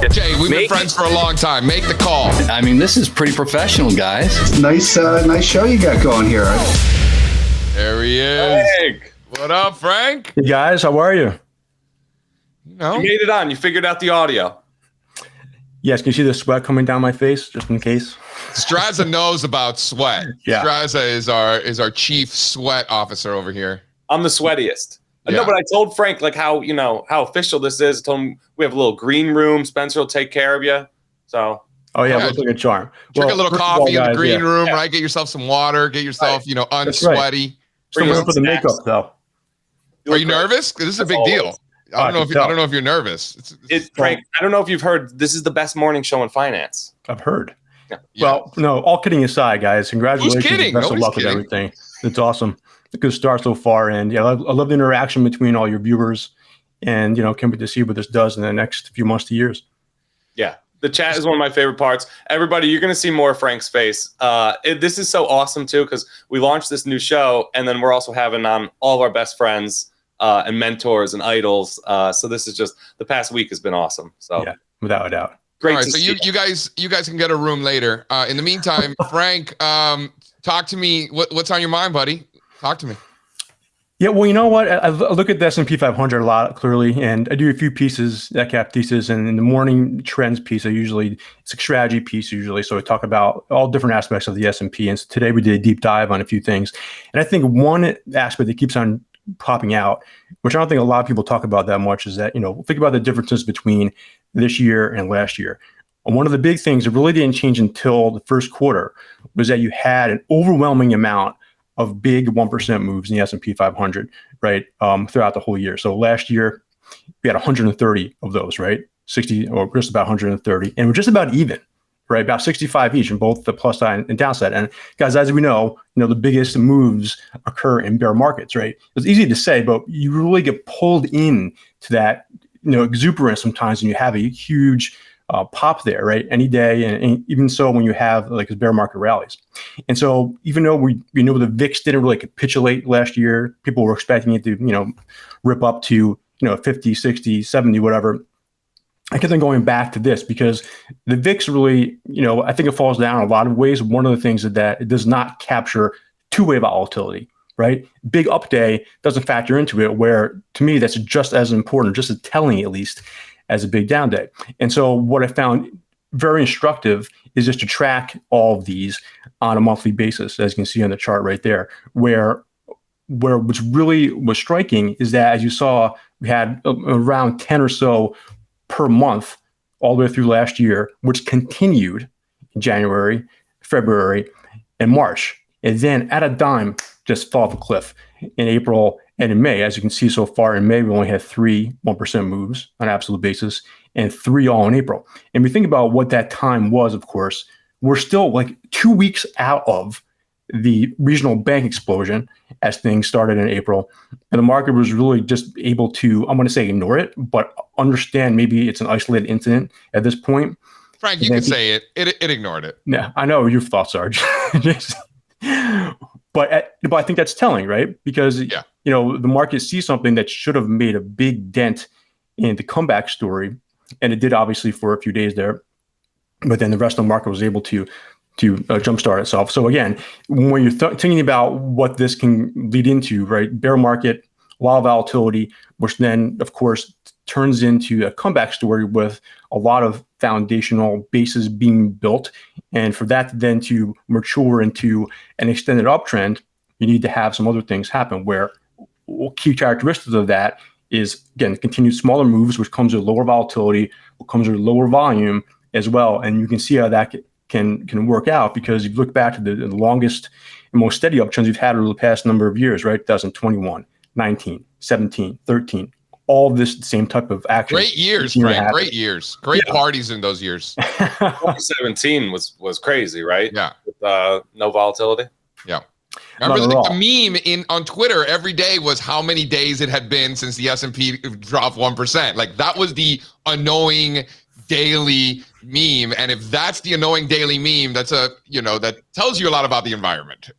Jay, we've been friends for a long time. Make the call. I mean, this is pretty professional, guys. Nice show you got going here. There he is. Frank. What up, Frank? Hey guys, how are you? You know, You made it on. You figured out the audio. Yes, can you see the sweat coming down my face, just in case? Strazza knows about sweat. Yeah. Strazza is our chief sweat officer over here. I'm the sweatiest. Yeah. No, but I told Frank like how official this is. I told him we have a little green room. Spencer will take care of you. So Oh yeah, Yeah. looks like a charm. Drink a little first of all, coffee in the guys, green yeah. room, right? Get yourself some water. Get yourself, That's right. unsweaty. Still waiting for the Snacks. makeup though. Are you nervous? 'Cause this is a As big deal. always. I don't know can tell. if you're nervous. Frank, I don't know if you've heard. This is the best morning show in finance. I've heard. Yeah. Well, no, all kidding aside, guys, congratulations. kidding? Best of Nobody's luck kidding. with everything. It's awesome. A good start so far, and yeah, I love the interaction between all your viewers, and can't wait to see what this does in the next few months to years. Yeah. The chat is one of my favorite parts. Everybody, you're going to see more of Frank's face. This is so awesome, too, because we launched this new show, and then we're also having on all of our best friends and mentors and idols. So this is just, the past week has been awesome. So Yeah, without a doubt. great All right, to so see you guys can get a room later. In the meantime, Frank, talk to me. What's on your mind, buddy? Talk to me. Yeah, well, you know what? I look at the S&P 500 a lot, clearly, and I do a few pieces at CappThesis, and in the morning trends piece, it's a strategy piece usually, so we talk about all different aspects of the S&P, and so today we did a deep dive on a few things. And I think one aspect that keeps on popping out, which I don't think a lot of people talk about that much, is that, think about the differences between this year and last year. And one of the big things that really didn't change until the first quarter was that you had an overwhelming amount of big 1% moves in the S&P 500, right, throughout the whole year. So last year, we had 130 of those, right, 60 or just about 130, and we're just about even, right, about 65 each in both the plus side and downside. And guys, as we know, the biggest moves occur in bear markets, right? It's easy to say, but you really get pulled in to that, exuberance sometimes when you have a huge pop there, right? Any day, and even so when you have like bear market rallies. And so even though we know the VIX didn't really capitulate last year, people were expecting it to, rip up to, 50, 60, 70, whatever. I kept on going back to this because the VIX really, I think it falls down in a lot of ways. One of the things is that it does not capture two-way volatility, right? Big up day doesn't factor into it, where to me, that's just as important, just as telling at least, as a big down day. And so what I found very instructive is just to track all of these on a monthly basis, as you can see on the chart right there, where what's really was striking is that, as you saw, we had around 10 or so per month all the way through last year, which continued in January, February, and March. And then at a dime, just fell off a cliff in April and in May. As you can see so far in May, we only had 3 1% moves on an absolute basis and 3 all in April. And we think about what that time was, of course, we're still like 2 weeks out of the regional bank explosion as things started in April. And the market was really just able to, I'm going to say ignore it, but understand maybe it's an isolated incident at this point. Frank, you can say it. It ignored it. Yeah, I know your thoughts are. But I think that's telling, right? Because the market sees something that should have made a big dent in the comeback story, and it did obviously for a few days there. But then the rest of the market was able to jumpstart itself. So again, when you're thinking about what this can lead into, right? Bear market, a lot of volatility, which then of course turns into a comeback story with a lot of foundational bases being built. And for that then to mature into an extended uptrend, you need to have some other things happen, where key characteristics of that is, again, continued smaller moves, which comes with lower volatility, which comes with lower volume as well. And you can see how that can work out, because if you look back to the longest and most steady uptrends we've had over the past number of years, right? 2021, 19, 17, 13, all this same type of action. Great years, Frank. Great years. Great parties in those years. 2017 was crazy, right? Yeah. With, no volatility. Yeah. Remember the meme on Twitter every day was how many days it had been since the S&P dropped 1%. Like that was the annoying daily meme. And if that's the annoying daily meme, that's that tells you a lot about the environment.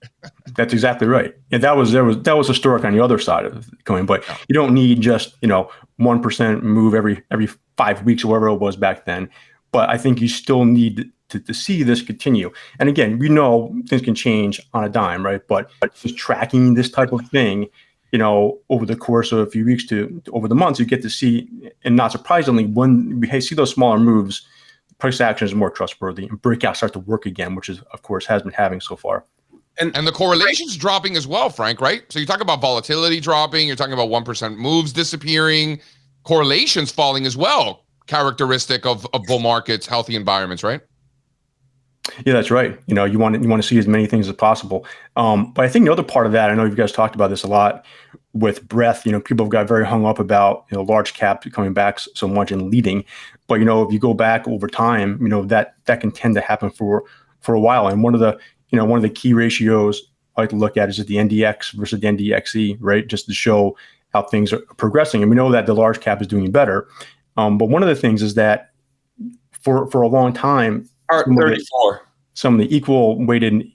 That's exactly right. And that was historic on the other side of the coin, but you don't need just 1% move every 5 weeks or whatever it was back then. But I think you still need to see this continue. And again, we know things can change on a dime, right? But just tracking this type of thing, over the course of a few weeks to over the months, you get to see, and not surprisingly, when we see those smaller moves, price action is more trustworthy and breakouts start to work again, which is, of course, has been having so far. And the correlation's dropping as well, Frank, right? So you talk about volatility dropping, you're talking about 1% moves disappearing, correlations falling as well, characteristic of bull markets, healthy environments, right? Yeah, that's right. You want to see as many things as possible. But I think the other part of that, I know you guys talked about this a lot with breadth. People have got very hung up about large cap coming back so much and leading. But if you go back over time, that can tend to happen for a while. And one of the key ratios I like to look at is the NDX versus the NDXE, right? Just to show how things are progressing. And we know that the large cap is doing better. But one of the things is that for a long time, some of the equal weighted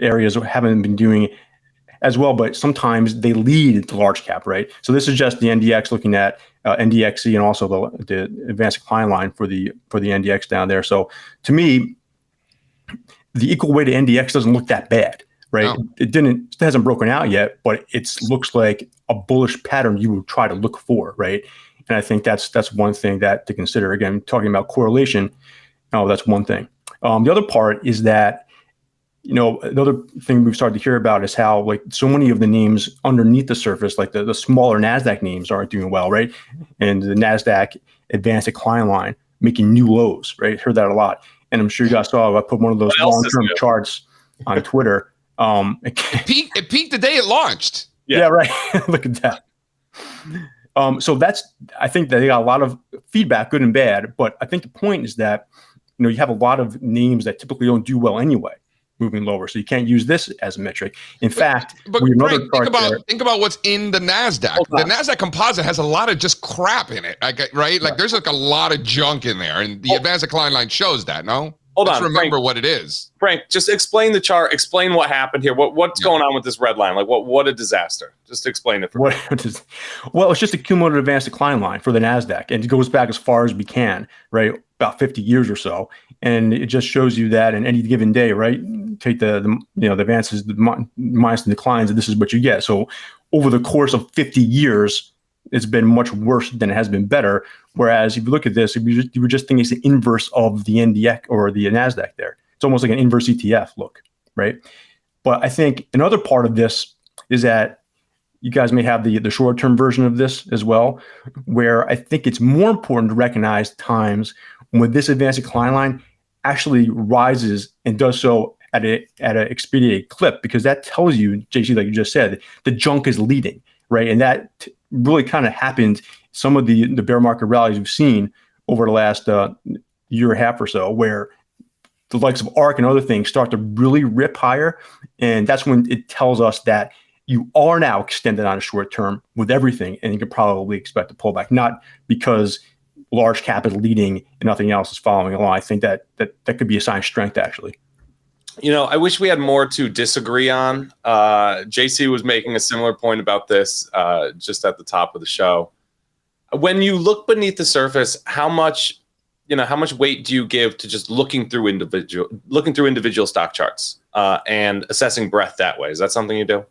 areas haven't been doing as well, but sometimes they lead the large cap, right? So this is just the NDX looking at NDXE and also the advanced decline line for the NDX down there. So to me, the equal weighted NDX doesn't look that bad, right? No. It hasn't broken out yet, but it looks like a bullish pattern you would try to look for, right? And I think that's one thing that to consider. Again, talking about correlation, that's one thing. The other part is that, another thing we've started to hear about is how so many of the names underneath the surface, like the smaller NASDAQ names aren't doing well, right? And the NASDAQ advanced decline line making new lows, right? Heard that a lot. And I'm sure you guys saw, I put one of those long-term charts on Twitter. It peaked the day it launched. Yeah, right. Look at that. So I think that they got a lot of feedback, good and bad. But I think the point is that, you have a lot of names that typically don't do well anyway, moving lower. So you can't use this as a metric. In fact, think about what's in the NASDAQ. The NASDAQ composite has a lot of just crap in it, right? Like there's a lot of junk in there. And the advanced decline line shows that, no? Let's remember Frank, what it is. Frank, just explain the chart. Explain what happened here. What's going on with this red line? Like what a disaster. Just explain it for me. Well, it's just a cumulative advanced decline line for the NASDAQ. And it goes back as far as we can, right? About 50 years or so. And it just shows you that in any given day, right? Take the advances minus the declines, and this is what you get. So over the course of 50 years, it's been much worse than it has been better. Whereas if you look at this, you were just thinking it's the inverse of the NDX or the NASDAQ there. It's almost like an inverse ETF look, right? But I think another part of this is that you guys may have the short-term version of this as well, where I think it's more important to recognize times when this advanced decline line actually rises and does so at an expedited clip, because that tells you, JC, like you just said, the junk is leading, right? And that really kind of happened some of the bear market rallies we've seen over the last year and a half or so, where the likes of ARK and other things start to really rip higher. And that's when it tells us that you are now extended on a short term with everything, and you can probably expect a pullback, not because large cap is leading and nothing else is following along. I think that could be a sign of strength, actually. I wish we had more to disagree on. JC was making a similar point about this just at the top of the show. When you look beneath the surface, how much weight do you give to just looking through individual stock charts and assessing breadth that way? Is that something you do?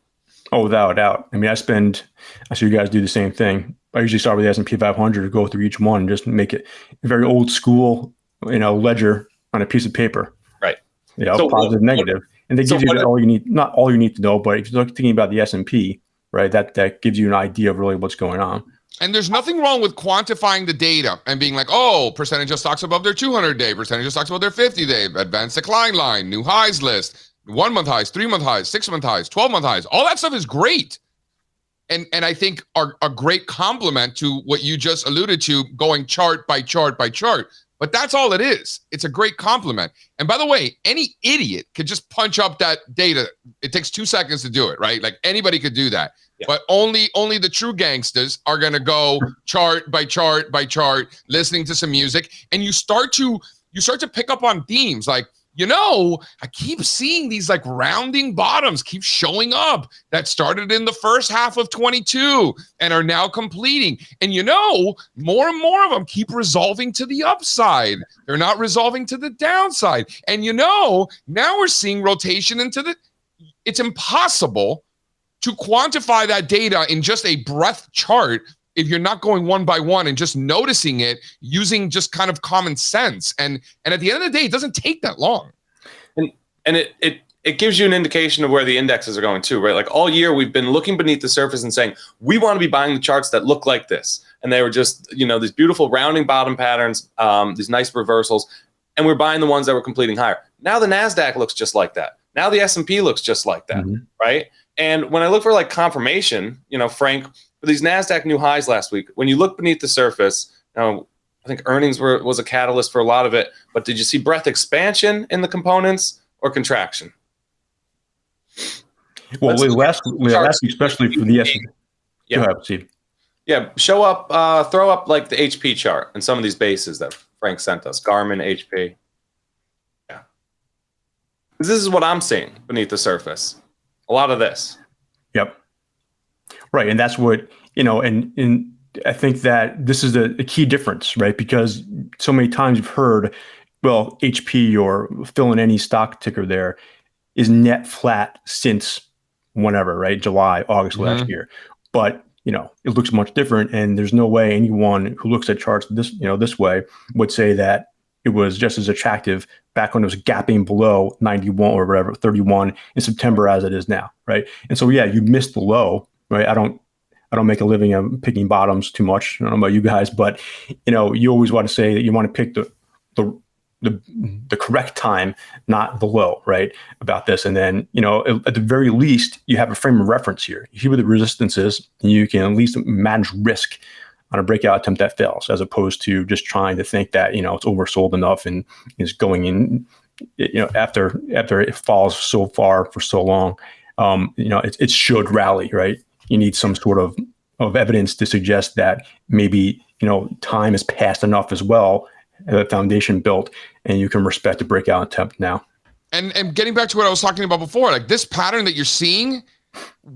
Oh, without a doubt. I mean, I see you guys do the same thing. I usually start with the S&P 500 to go through each one and just make it a very old school, ledger on a piece of paper. Right. So positive, negative. And they give you all you need, not all you need to know, but if you're thinking about the S&P, right, that gives you an idea of really what's going on. And there's nothing wrong with quantifying the data and being like, oh, percentage of stocks above their 200-day, percentage of stocks above their 50-day, advanced decline line, new highs list, 1 month highs, 3 month highs, 6 month highs, 12 month highs. All that stuff is great. And I think are a great complement to what you just alluded to, going chart by chart by chart. But that's all it is. It's a great complement. And by the way, any idiot could just punch up that data. It takes 2 seconds to do it, right? Like anybody could do that. But only the true gangsters are going to go chart by chart by chart, listening to some music, and you start to pick up on themes like, I keep seeing these like rounding bottoms keep showing up that started in the first half of 22 and are now completing. And more and more of them keep resolving to the upside. They're not resolving to the downside. And now we're seeing rotation into it's impossible to quantify that data in just a breadth chart if you're not going one by one and just noticing it using just kind of common sense. And at the end of the day, it doesn't take that long. And it gives you an indication of where the indexes are going too, right? Like all year we've been looking beneath the surface and saying, we want to be buying the charts that look like this. And they were just, these beautiful rounding bottom patterns, these nice reversals. And we're buying the ones that were completing higher. Now the NASDAQ looks just like that. Now the S&P looks just like that, right? And when I look for like confirmation, Frank, for these NASDAQ new highs last week, when you look beneath the surface, I think earnings was a catalyst for a lot of it, but did you see breadth expansion in the components or contraction? Well, last week, especially for the S&P. Yeah. Go ahead, Steve. Yeah, throw up like the HP chart and some of these bases that Frank sent us, Garmin, HP. Yeah. This is what I'm seeing beneath the surface. A lot of this. Yep. Right. And that's what, and I think that this is a key difference, right? Because so many times you've heard, well, HP or fill in any stock ticker there is net flat since whenever, right? July, August last year. But, it looks much different. And there's no way anyone who looks at charts this way would say that it was just as attractive back when it was gapping below 91 or whatever, 31 in September as it is now, right? And so, yeah, you missed the low, right? I don't make a living of picking bottoms too much. I don't know about you guys, but you always want to say that you want to pick the correct time, not the low, right? About this, and then at the very least, you have a frame of reference here. You see where the resistance is, and you can at least manage risk on a breakout attempt that fails, as opposed to just trying to think that it's oversold enough and is going in, after it falls so far for so long, it should rally, right? You need some sort of evidence to suggest that maybe time has passed enough as well, the foundation built, and you can respect the breakout attempt now. And getting back to what I was talking about before, like this pattern that you're seeing,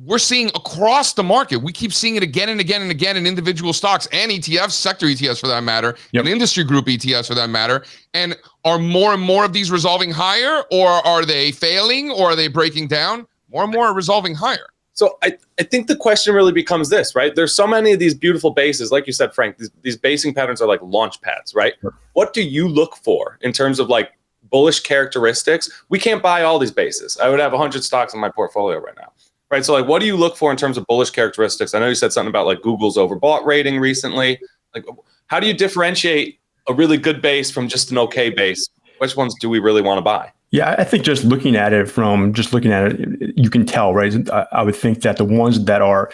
we're seeing across the market. We keep seeing it again and again and again in individual stocks and ETFs, sector ETFs for that matter, and industry group ETFs for that matter. And are more and more of these resolving higher, or are they failing, or are they breaking down? More and more are resolving higher. So I think the question really becomes this, right? There's so many of these beautiful bases, like you said, Frank, these basing patterns are like launch pads, right? Sure. What do you look for in terms of like bullish characteristics? We can't buy all these bases. I would have 100 stocks in my portfolio right now, right? So like, what do you look for in terms of bullish characteristics? I know you said something about like Google's overbought rating recently. Like, how do you differentiate a really good base from just an okay base? Which ones do we really want to buy? Yeah, I think just looking at it, you can tell, right? I would think that the ones that are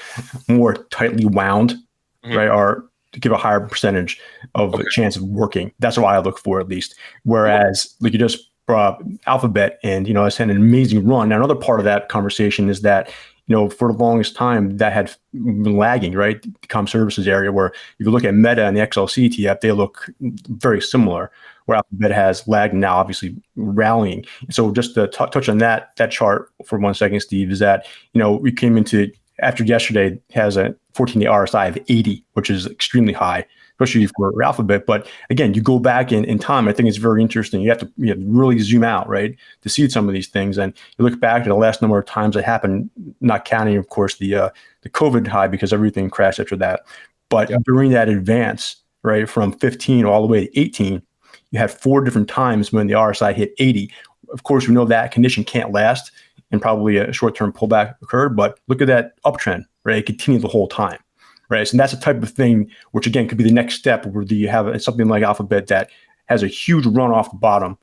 more tightly wound, right, are to give a higher percentage of a chance of working. That's what I look for, at least. Whereas, like you just brought up Alphabet, and it's had an amazing run. Now, another part of that conversation is that for the longest time that had been lagging, right? The comm services area, where if you look at Meta and the XLC ETF, they look very similar, where Alphabet has lagged, now obviously rallying. So just to touch on that chart for 1 second, Steve, is that, we came into, after yesterday, has a 14-day RSI of 80, which is extremely high, especially for Alphabet. But again, you go back in time, I think it's very interesting. You have to really zoom out, right, to see some of these things. And you look back at the last number of times it happened, not counting, of course, the COVID high, because everything crashed after that. But during that advance, right, from 15 all the way to 18, you had 4 different times when the RSI hit 80. Of course, we know that condition can't last, and probably a short-term pullback occurred. But look at that uptrend, right? It continued the whole time, right? So that's the type of thing which, again, could be the next step, where you have something like Alphabet that has a huge run off the bottom,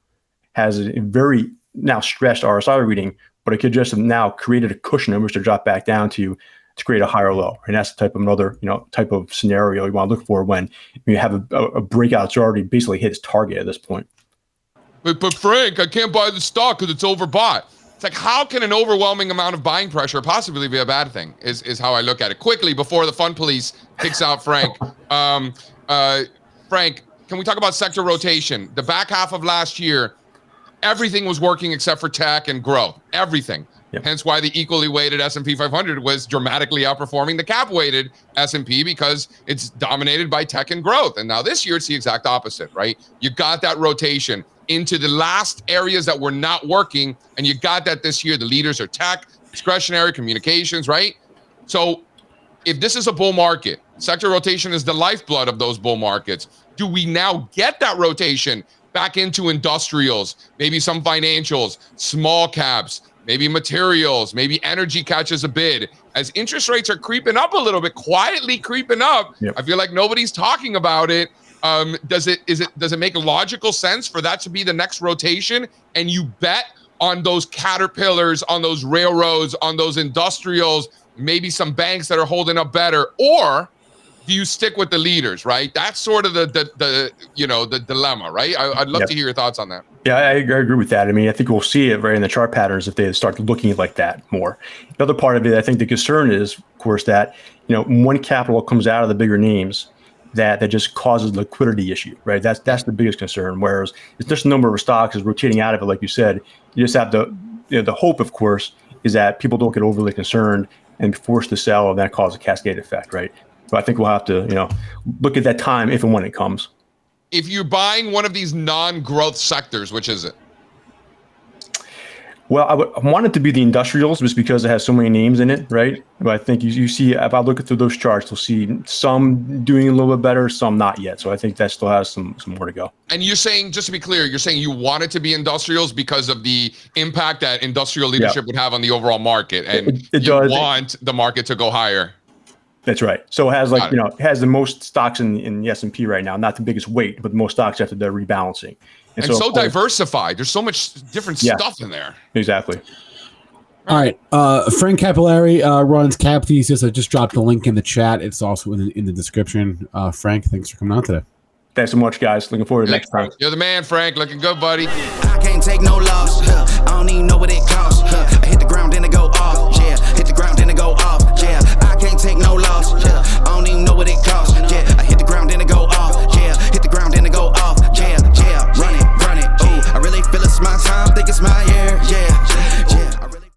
has a very now stressed RSI reading, but it could just have now created a cushion in which to drop back down to create a higher low. And that's the type of another type of scenario you want to look for when you have a breakout that's already basically hit its target at this point. But Frank, I can't buy the stock because it's overbought. It's like, how can an overwhelming amount of buying pressure possibly be a bad thing? Is how I look at it. Quickly, before the fun police kicks out Frank. Frank, can we talk about sector rotation? The back half of last year, everything was working except for tech and growth. Everything. Yep. Hence why the equally weighted S&P 500 was dramatically outperforming the cap-weighted S&P, because it's dominated by tech and growth. And now this year, it's the exact opposite, right? You got that rotation into the last areas that were not working, and you got that this year. The leaders are tech, discretionary, communications, right? So if this is a bull market, sector rotation is the lifeblood of those bull markets. Do we now get that rotation back into industrials, maybe some financials, small caps, maybe materials, maybe energy catches a bid? As interest rates are creeping up a little bit, quietly creeping up, Yep. I feel like nobody's talking about it. Does it make logical sense for that to be the next rotation? And you bet on those caterpillars, on those railroads, on those industrials, maybe some banks that are holding up better, or do you stick with the leaders, right? That's sort of the dilemma, right? I'd love Yep. to hear your thoughts on that. Yeah, I agree with that. I mean, I think we'll see it right in the chart patterns if they start looking like that more. The other part of it, I think the concern is, of course, that when capital comes out of the bigger names, that just causes liquidity issue, right? That's the biggest concern. Whereas it's just a number of stocks is rotating out of it, like you said. You just have the hope, of course, is that people don't get overly concerned and be forced to sell, and that causes a cascade effect, right? But I think we'll have to, look at that time if and when it comes. If you're buying one of these non-growth sectors, which is it? Well, I want it to be the industrials just because it has so many names in it, right? But I think you see, if I look through those charts, you'll see some doing a little bit better, some not yet. So I think that still has some more to go. And you're saying, just to be clear, you're saying you want it to be industrials because of the impact that industrial leadership would have on the overall market, and it you does. want the market to go higher. That's right. So it has it has the most stocks in the S&P right now, not the biggest weight, but the most stocks after the rebalancing. And so diversified. There's so much different stuff in there. Exactly. All right. Frank Cappelleri runs CappThesis. I just dropped the link in the chat. It's also in the description. Frank, thanks for coming on today. Thanks so much, guys. Looking forward to next time. You're the man, Frank. Looking good, buddy. I can't take no loss.